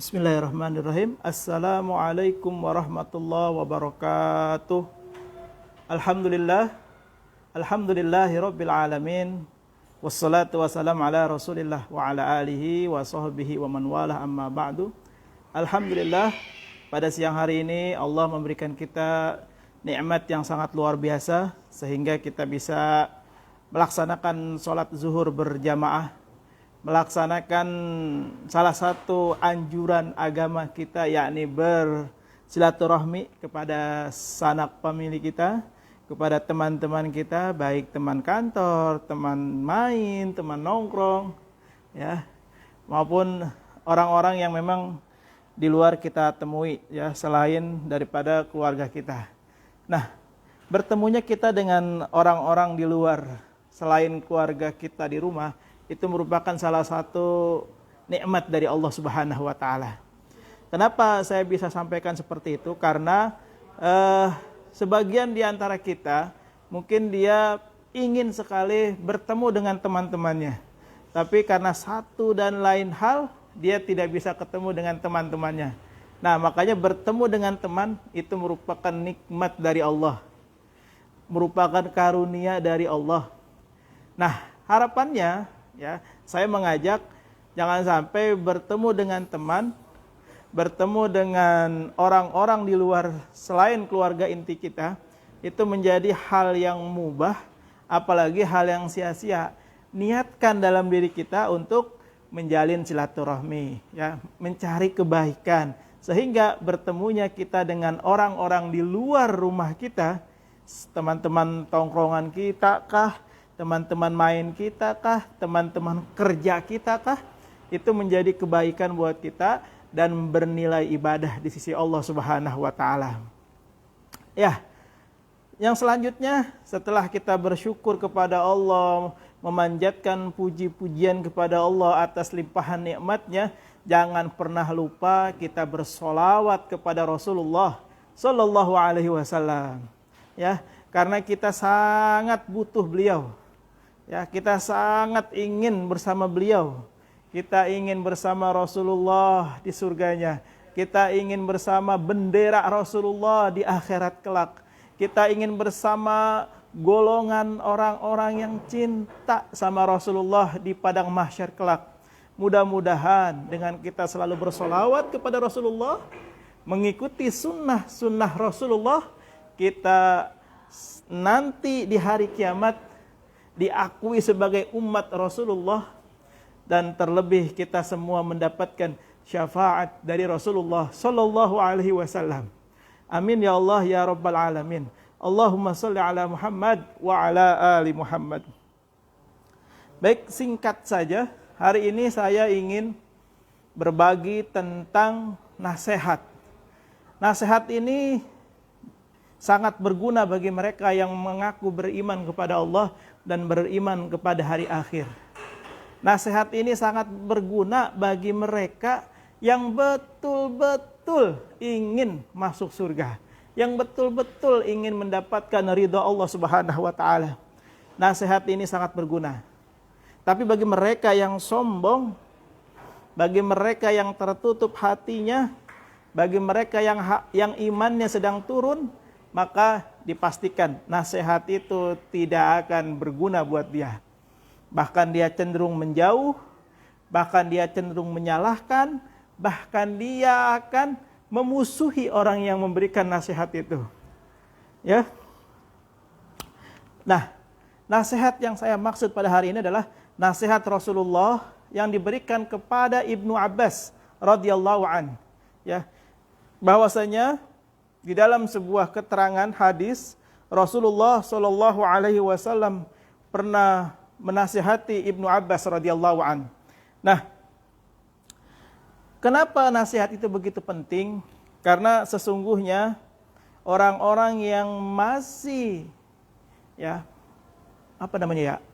Bismillahirrahmanirrahim. Assalamualaikum warahmatullahi wabarakatuh. Alhamdulillah. Alhamdulillahi rabbil alamin. Wassalatu wassalamu ala rasulillah wa ala alihi wa sahbihi wa man walah, amma ba'du. Alhamdulillah, pada siang hari ini Allah memberikan kita nikmat yang sangat luar biasa sehingga kita bisa melaksanakan sholat zuhur berjamaah, melaksanakan salah satu anjuran agama kita, yakni bersilaturahmi kepada sanak famili kita, kepada teman-teman kita, baik teman kantor, teman main, teman nongkrong, ya, maupun orang-orang yang memang di luar kita temui, ya, selain daripada keluarga kita. Nah, bertemunya kita dengan orang-orang di luar selain keluarga kita di rumah, itu merupakan salah satu nikmat dari Allah Subhanahu wa taala. Kenapa saya bisa sampaikan seperti itu? Karena sebagian di antara kita mungkin dia ingin sekali bertemu dengan teman-temannya, tapi karena satu dan lain hal dia tidak bisa ketemu dengan teman-temannya. Nah, makanya bertemu dengan teman itu merupakan nikmat dari Allah, merupakan karunia dari Allah. Nah, harapannya, ya, saya mengajak jangan sampai bertemu dengan teman, bertemu dengan orang-orang di luar selain keluarga inti kita, itu menjadi hal yang mubah, apalagi hal yang sia-sia. Niatkan dalam diri kita untuk menjalin silaturahmi, ya, mencari kebaikan, sehingga bertemunya kita dengan orang-orang di luar rumah kita, teman-teman tongkrongan kita kah, teman-teman main kita kah, teman-teman kerja kita kah, itu menjadi kebaikan buat kita dan bernilai ibadah di sisi Allah Subhanahu wa taala. Ya. Yang selanjutnya, setelah kita bersyukur kepada Allah, memanjatkan puji-pujian kepada Allah atas limpahan nikmatnya, jangan pernah lupa kita bersolawat kepada Rasulullah Sallallahu Alaihi Wasallam. Ya, karena kita sangat butuh beliau. Ya, kita sangat ingin bersama beliau. Kita ingin bersama Rasulullah di surganya. Kita ingin bersama bendera Rasulullah di akhirat kelak. Kita ingin bersama golongan orang-orang yang cinta sama Rasulullah di padang mahsyar kelak. Mudah-mudahan dengan kita selalu bersolawat kepada Rasulullah, mengikuti sunnah-sunnah Rasulullah, kita nanti di hari kiamat diakui sebagai umat Rasulullah, dan terlebih kita semua mendapatkan syafaat dari Rasulullah Sallallahu Alaihi Wasallam. Amin ya Allah ya Rabbal Alamin. Allahumma salli ala Muhammad wa ala ali Muhammad. Baik, singkat saja, hari ini saya ingin berbagi tentang nasihat. Nasihat ini sangat berguna bagi mereka yang mengaku beriman kepada Allah dan beriman kepada hari akhir. Nasihat ini sangat berguna bagi mereka yang betul-betul ingin masuk surga, yang betul-betul ingin mendapatkan ridha Allah Subhanahu wa taala. Nasihat ini sangat berguna. Tapi bagi mereka yang sombong, bagi mereka yang tertutup hatinya, bagi mereka yang imannya sedang turun, maka dipastikan nasihat itu tidak akan berguna buat dia. Bahkan dia cenderung menjauh, bahkan dia cenderung menyalahkan, bahkan dia akan memusuhi orang yang memberikan nasihat itu. Ya. Nah, nasihat yang saya maksud pada hari ini adalah nasihat Rasulullah yang diberikan kepada Ibnu Abbas radhiyallahu an. Ya. Bahwasanya di dalam sebuah keterangan hadis, Rasulullah Shallallahu Alaihi Wasallam pernah menasihati Ibnu Abbas radhiyallahu an. Nah, kenapa nasihat itu begitu penting? Karena sesungguhnya orang-orang yang masih, ya,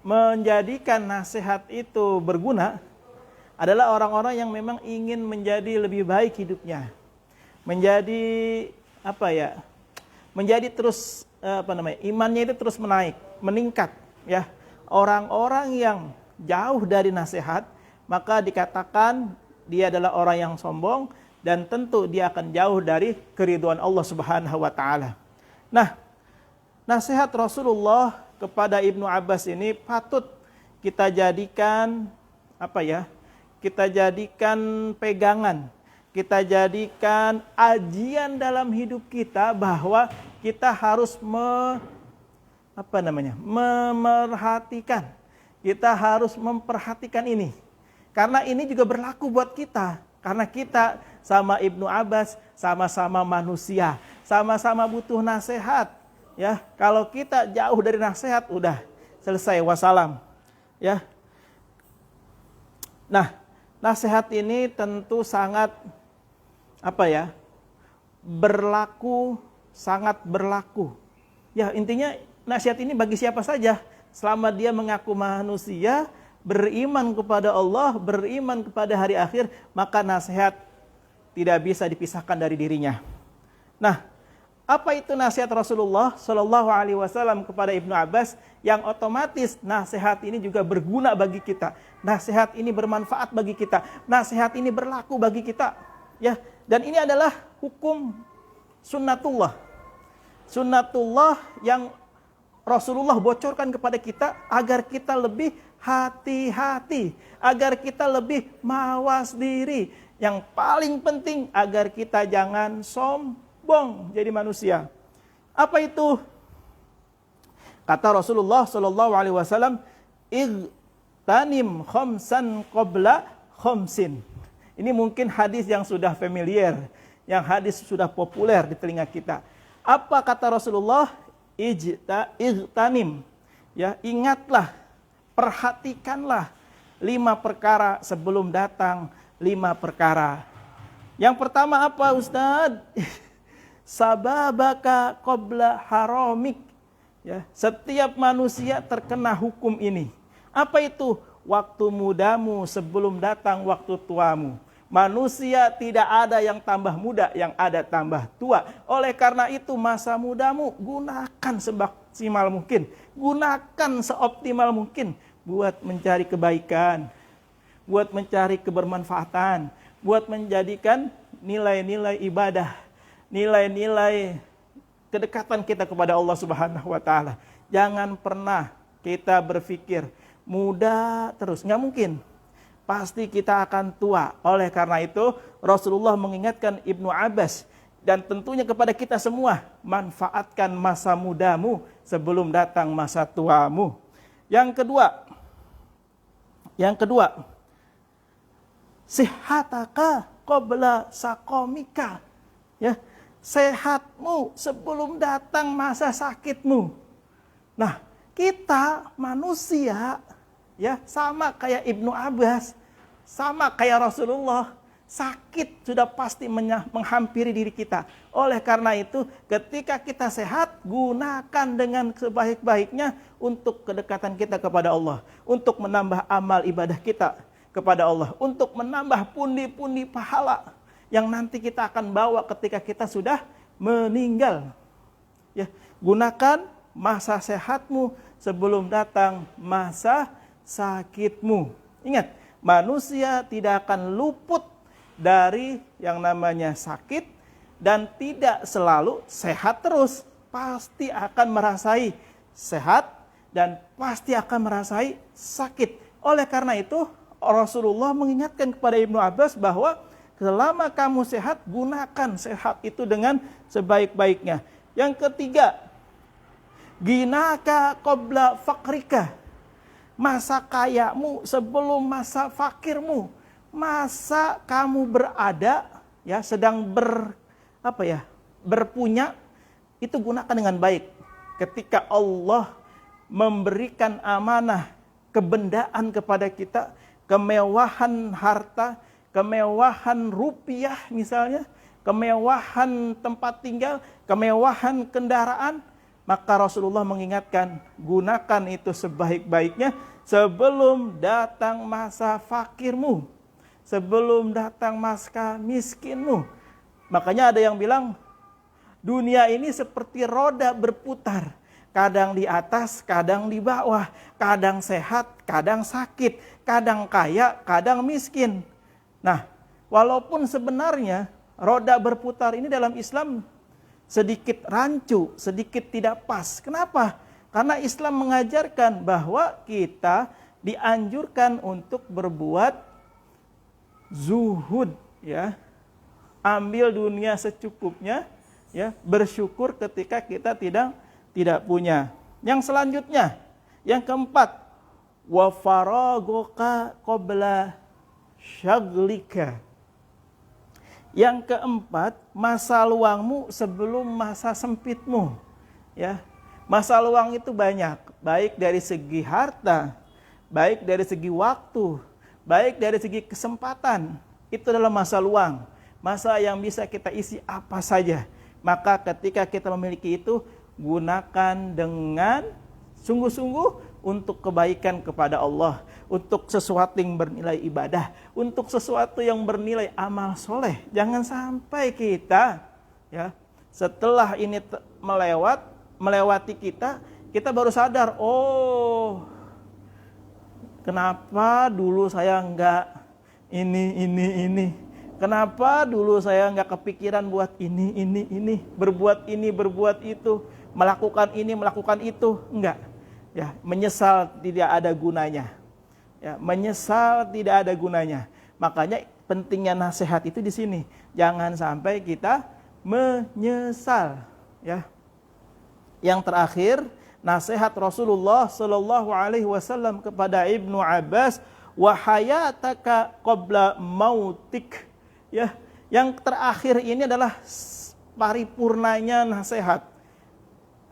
menjadikan nasihat itu berguna adalah orang-orang yang memang ingin menjadi lebih baik hidupnya, menjadi menjadi terus imannya itu terus meningkat, ya. Orang-orang yang jauh dari nasihat, maka dikatakan dia adalah orang yang sombong, dan tentu dia akan jauh dari keridhaan Allah Subhanahu wa taala. Nah, nasihat Rasulullah kepada Ibnu Abbas ini patut kita jadikan Kita jadikan pegangan, kita jadikan ajian dalam hidup kita bahwa kita harus memerhatikan. Kita harus memperhatikan ini. Karena ini juga berlaku buat kita. Karena kita sama Ibnu Abbas sama-sama manusia, sama-sama butuh nasihat. Ya, kalau kita jauh dari nasihat, udah selesai, wassalam. Ya. Nah, nasihat ini tentu sangat sangat berlaku. Ya, intinya nasihat ini bagi siapa saja selama dia mengaku manusia, beriman kepada Allah, beriman kepada hari akhir, maka nasihat tidak bisa dipisahkan dari dirinya. Nah, apa itu nasihat Rasulullah Shallallahu Alaihi Wasallam kepada Ibnu Abbas? Yang otomatis nasihat ini juga berguna bagi kita. Nasihat ini bermanfaat bagi kita. Nasihat ini berlaku bagi kita. Ya, dan ini adalah hukum sunnatullah. Sunnatullah yang Rasulullah bocorkan kepada kita agar kita lebih hati-hati, agar kita lebih mawas diri. Yang paling penting agar kita jangan sombong jadi manusia. Apa itu? Kata Rasulullah Shallallahu Alaihi Wasallam, "Igtanim khamsan qabla khamsin." Ini mungkin hadis yang sudah familiar, yang hadis sudah populer di telinga kita. Apa kata Rasulullah? Igtanim. Ya, ingatlah, perhatikanlah 5 perkara sebelum datang 5 perkara. Yang pertama apa, Ustaz? Sababaka qabla haramik. Ya, setiap manusia terkena hukum ini. Apa itu? Waktu mudamu sebelum datang waktu tuamu. Manusia tidak ada yang tambah muda, yang ada tambah tua. Oleh karena itu masa mudamu gunakan semaksimal mungkin. Gunakan seoptimal mungkin buat mencari kebaikan, buat mencari kebermanfaatan, buat menjadikan nilai-nilai ibadah, nilai-nilai kedekatan kita kepada Allah Subhanahu wa taala. Jangan pernah kita berpikir muda terus, nggak mungkin. Pasti kita akan tua. Oleh karena itu Rasulullah mengingatkan Ibnu Abbas dan tentunya kepada kita semua, manfaatkan masa mudamu sebelum datang masa tuamu. Yang kedua, sihataka qabla saqamika. Ya, sehatmu sebelum datang masa sakitmu. Nah, kita manusia ya sama kayak Ibnu Abbas, sama kayak Rasulullah, sakit sudah pasti menghampiri diri kita. Oleh karena itu, ketika kita sehat, gunakan dengan sebaik-baiknya untuk kedekatan kita kepada Allah, untuk menambah amal ibadah kita kepada Allah, untuk menambah pundi-pundi pahala yang nanti kita akan bawa ketika kita sudah meninggal. Ya, gunakan masa sehatmu sebelum datang masa sakitmu. Ingat, manusia tidak akan luput dari yang namanya sakit dan tidak selalu sehat terus. Pasti akan merasai sehat dan pasti akan merasai sakit. Oleh karena itu, Rasulullah mengingatkan kepada Ibnu Abbas bahwa selama kamu sehat, gunakan sehat itu dengan sebaik-baiknya. Yang ketiga, ginaka qabla fakrika. Masa kayamu sebelum masa fakirmu. Masa kamu berada ya sedang berpunya, itu gunakan dengan baik. Ketika Allah memberikan amanah kebendaan kepada kita, kemewahan harta, kemewahan rupiah misalnya, kemewahan tempat tinggal, kemewahan kendaraan, maka Rasulullah mengingatkan, gunakan itu sebaik-baiknya sebelum datang masa fakirmu, sebelum datang masa miskinmu. Makanya ada yang bilang, dunia ini seperti roda berputar. Kadang di atas, kadang di bawah. Kadang sehat, kadang sakit. Kadang kaya, kadang miskin. Nah, Walaupun sebenarnya roda berputar ini dalam Islam sedikit rancu, sedikit tidak pas. Kenapa? Karena Islam mengajarkan bahwa kita dianjurkan untuk berbuat zuhud, ya. Ambil dunia secukupnya, ya, bersyukur ketika kita tidak punya. Yang selanjutnya, yang keempat, wa faragoka qabla syaglika. Yang keempat, masa luangmu sebelum masa sempitmu. Ya, masa luang itu banyak, baik dari segi harta, baik dari segi waktu, baik dari segi kesempatan. Itu adalah masa luang, masa yang bisa kita isi apa saja. Maka ketika kita memiliki itu, gunakan dengan sungguh-sungguh untuk kebaikan kepada Allah, untuk sesuatu yang bernilai ibadah, untuk sesuatu yang bernilai amal soleh. Jangan sampai kita, ya, setelah ini melewati kita baru sadar, oh, kenapa dulu saya enggak ini. Kenapa dulu saya enggak kepikiran buat ini, berbuat ini, berbuat itu, melakukan ini, melakukan itu, enggak. Ya, menyesal tidak ada gunanya. Ya, menyesal tidak ada gunanya. Makanya pentingnya nasihat itu di sini. Jangan sampai kita menyesal, ya. Yang terakhir, nasihat Rasulullah sallallahu alaihi wasallam kepada Ibnu Abbas, wa hayataka qabla mautik. Ya, yang terakhir ini adalah paripurnanya nasihat.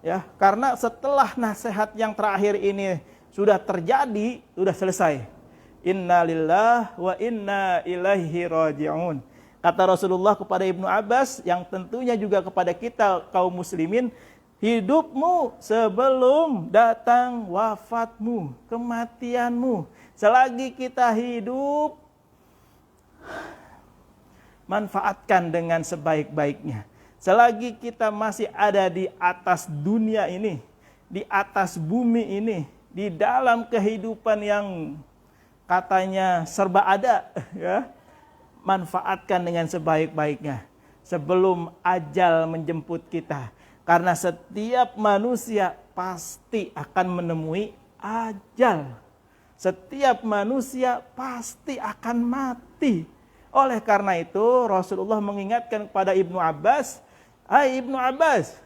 Ya, karena setelah nasihat yang terakhir ini sudah terjadi, sudah selesai. Inna lillahi wa inna ilaihi raji'un. Kata Rasulullah kepada Ibnu Abbas, yang tentunya juga kepada kita kaum muslimin, hidupmu sebelum datang wafatmu, kematianmu. Selagi kita hidup, manfaatkan dengan sebaik-baiknya. Selagi kita masih ada di atas dunia ini, di atas bumi ini, di dalam kehidupan yang katanya serba ada, ya, manfaatkan dengan sebaik-baiknya sebelum ajal menjemput kita. Karena setiap manusia pasti akan menemui ajal. Setiap manusia pasti akan mati. Oleh karena itu Rasulullah mengingatkan kepada Ibnu Abbas, hai Ibnu Abbas,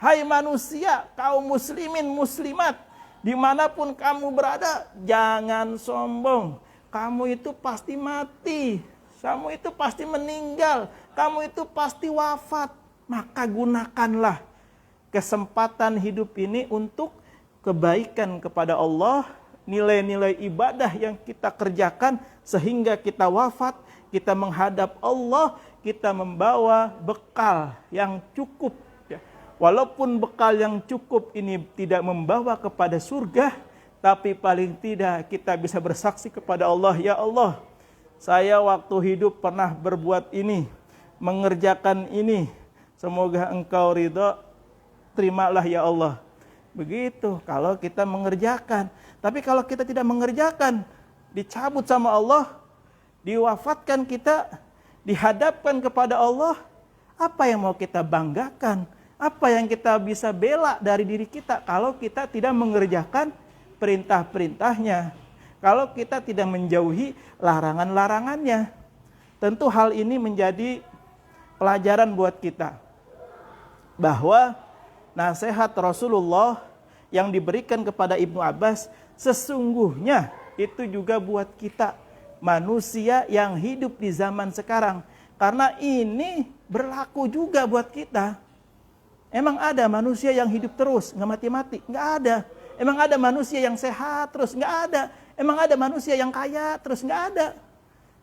hai manusia, kaum muslimin muslimat, dimanapun kamu berada, jangan sombong. Kamu itu pasti mati, kamu itu pasti meninggal, kamu itu pasti wafat. Maka gunakanlah kesempatan hidup ini untuk kebaikan kepada Allah, nilai-nilai ibadah yang kita kerjakan sehingga kita wafat, kita menghadap Allah, kita membawa bekal yang cukup. Walaupun bekal yang cukup ini tidak membawa kepada surga, tapi paling tidak kita bisa bersaksi kepada Allah, ya Allah, saya waktu hidup pernah berbuat ini, mengerjakan ini, semoga engkau ridha, terimalah ya Allah. Begitu kalau kita mengerjakan. Tapi kalau kita tidak mengerjakan, dicabut sama Allah, diwafatkan kita, dihadapkan kepada Allah, apa yang mau kita banggakan? Apa yang kita bisa bela dari diri kita kalau kita tidak mengerjakan perintah-perintahnya? Kalau kita tidak menjauhi larangan-larangannya? Tentu hal ini menjadi pelajaran buat kita. Bahwa nasihat Rasulullah yang diberikan kepada Ibnu Abbas sesungguhnya itu juga buat kita manusia yang hidup di zaman sekarang. Karena ini berlaku juga buat kita. Emang ada manusia yang hidup terus, nggak mati-mati? Nggak ada. Emang ada manusia yang sehat terus? Nggak ada. Emang ada manusia yang kaya terus? Nggak ada.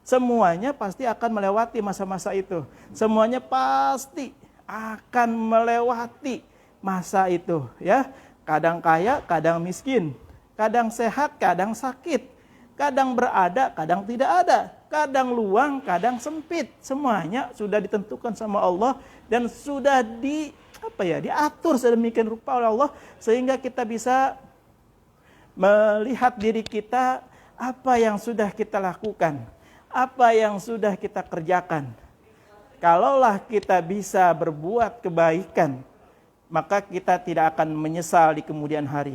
Semuanya pasti akan melewati masa-masa itu. Semuanya pasti akan melewati masa itu, ya. Kadang kaya, kadang miskin. Kadang sehat, kadang sakit. Kadang berada, kadang tidak ada. Kadang luang, kadang sempit. Semuanya sudah ditentukan sama Allah dan sudah diatur sedemikian rupa oleh Allah sehingga kita bisa melihat diri kita apa yang sudah kita lakukan, apa yang sudah kita kerjakan. Kalaulah kita bisa berbuat kebaikan, maka kita tidak akan menyesal di kemudian hari.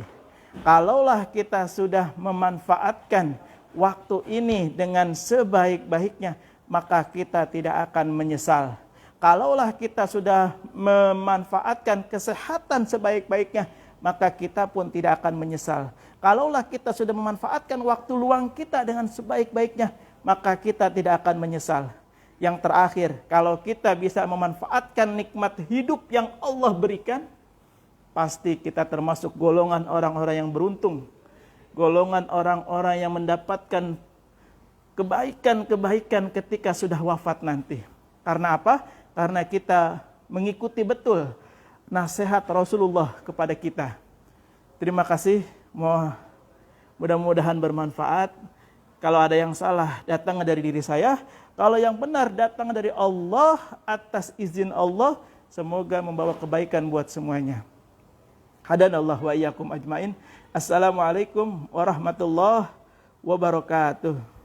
Kalaulah kita sudah memanfaatkan waktu ini dengan sebaik-baiknya, maka kita tidak akan menyesal. Kalaulah kita sudah memanfaatkan kesehatan sebaik-baiknya, maka kita pun tidak akan menyesal. Kalaulah kita sudah memanfaatkan waktu luang kita dengan sebaik-baiknya, maka kita tidak akan menyesal. Yang terakhir, kalau kita bisa memanfaatkan nikmat hidup yang Allah berikan, pasti kita termasuk golongan orang-orang yang beruntung. Golongan orang-orang yang mendapatkan kebaikan-kebaikan ketika sudah wafat nanti. Karena apa? Karena kita mengikuti betul nasihat Rasulullah kepada kita. Terima kasih. Mudah-mudahan bermanfaat. Kalau ada yang salah, datang dari diri saya. Kalau yang benar, datang dari Allah atas izin Allah. Semoga membawa kebaikan buat semuanya. Hadanallahu wa iyyakum ajmain. Assalamualaikum warahmatullahi wabarakatuh.